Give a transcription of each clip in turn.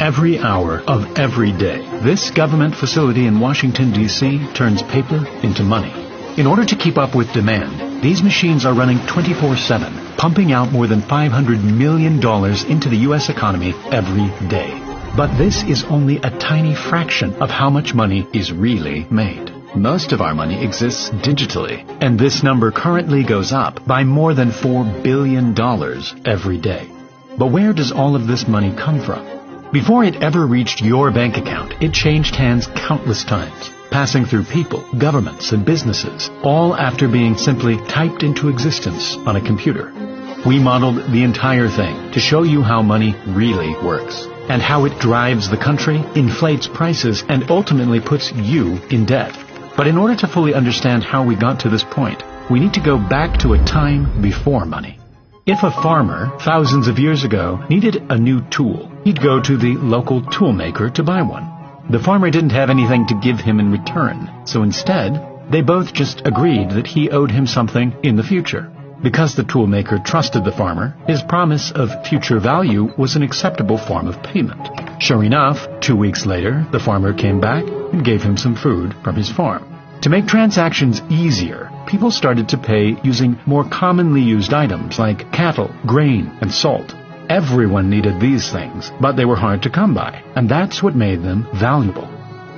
every hour of every day. This government facility in Washington, D.C. turns paper into money. In order to keep up with demand, these machines are running 24/7, pumping out more than $500 million into the U.S. economy every day. But this is only a tiny fraction of how much money is really made. Most of our money exists digitally, and this number currently goes up by more than $4 billion every day. But where does all of this money come from? Before it ever reached your bank account, it changed hands countless times, passing through people, governments, and businesses, all after being simply typed into existence on a computer. We modeled the entire thing to show you how money really works, and how it drives the country, inflates prices, and ultimately puts you in debt. But in order to fully understand how we got to this point, we need to go back to a time before money. If a farmer, thousands of years ago, needed a new tool, he'd go to the local tool maker to buy one. The farmer didn't have anything to give him in return, so instead, they both just agreed that he owed him something in the future. Because the tool maker trusted the farmer, his promise of future value was an acceptable form of payment. Sure enough, 2 weeks later, the farmer came back and gave him some food from his farm. To make transactions easier, people started to pay using more commonly used items like cattle, grain, and salt. Everyone needed these things, but they were hard to come by, and that's what made them valuable.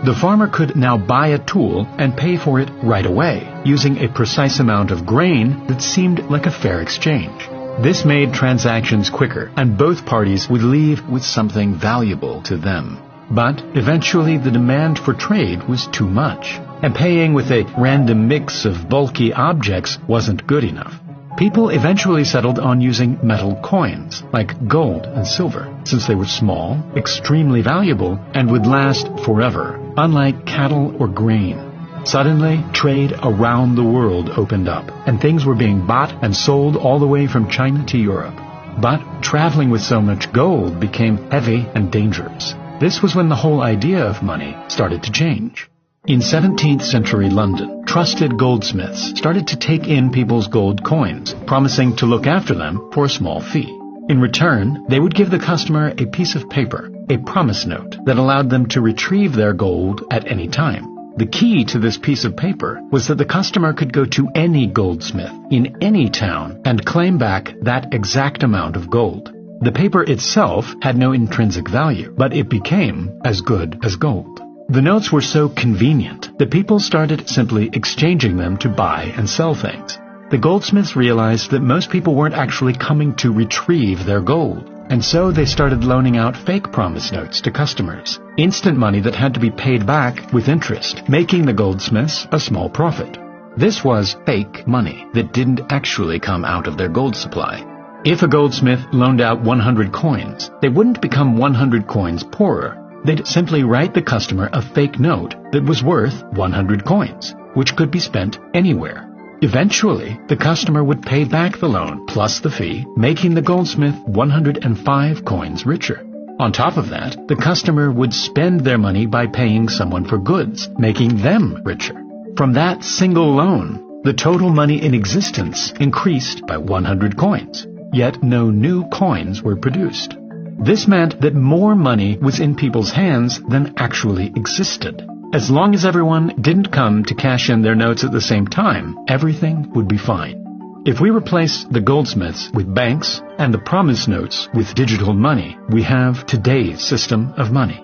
The farmer could now buy a tool and pay for it right away, using a precise amount of grain that seemed like a fair exchange. This made transactions quicker, and both parties would leave with something valuable to them. But eventually the demand for trade was too much, and paying with a random mix of bulky objects wasn't good enough. People eventually settled on using metal coins, like gold and silver, since they were small, extremely valuable, and would last forever, unlike cattle or grain. Suddenly, trade around the world opened up, and things were being bought and sold all the way from China to Europe. But traveling with so much gold became heavy and dangerous. This was when the whole idea of money started to change. In 17th century London, trusted goldsmiths started to take in people's gold coins, promising to look after them for a small fee. In return, they would give the customer a piece of paper, a promise note, that allowed them to retrieve their gold at any time. The key to this piece of paper was that the customer could go to any goldsmith in any town and claim back that exact amount of gold. The paper itself had no intrinsic value, but it became as good as gold. The notes were so convenient that people started simply exchanging them to buy and sell things. The goldsmiths realized that most people weren't actually coming to retrieve their gold, and so they started loaning out fake promise notes to customers, instant money that had to be paid back with interest, making the goldsmiths a small profit. This was fake money that didn't actually come out of their gold supply. If a goldsmith loaned out 100 coins, they wouldn't become 100 coins poorer. They'd simply write the customer a fake note that was worth 100 coins, which could be spent anywhere. Eventually, the customer would pay back the loan plus the fee, making the goldsmith 105 coins richer. On top of that, the customer would spend their money by paying someone for goods, making them richer. From that single loan, the total money in existence increased by 100 coins. Yet no new coins were produced. This meant that more money was in people's hands than actually existed. As long as everyone didn't come to cash in their notes at the same time, everything would be fine. If we replace the goldsmiths with banks and the promise notes with digital money, we have today's system of money.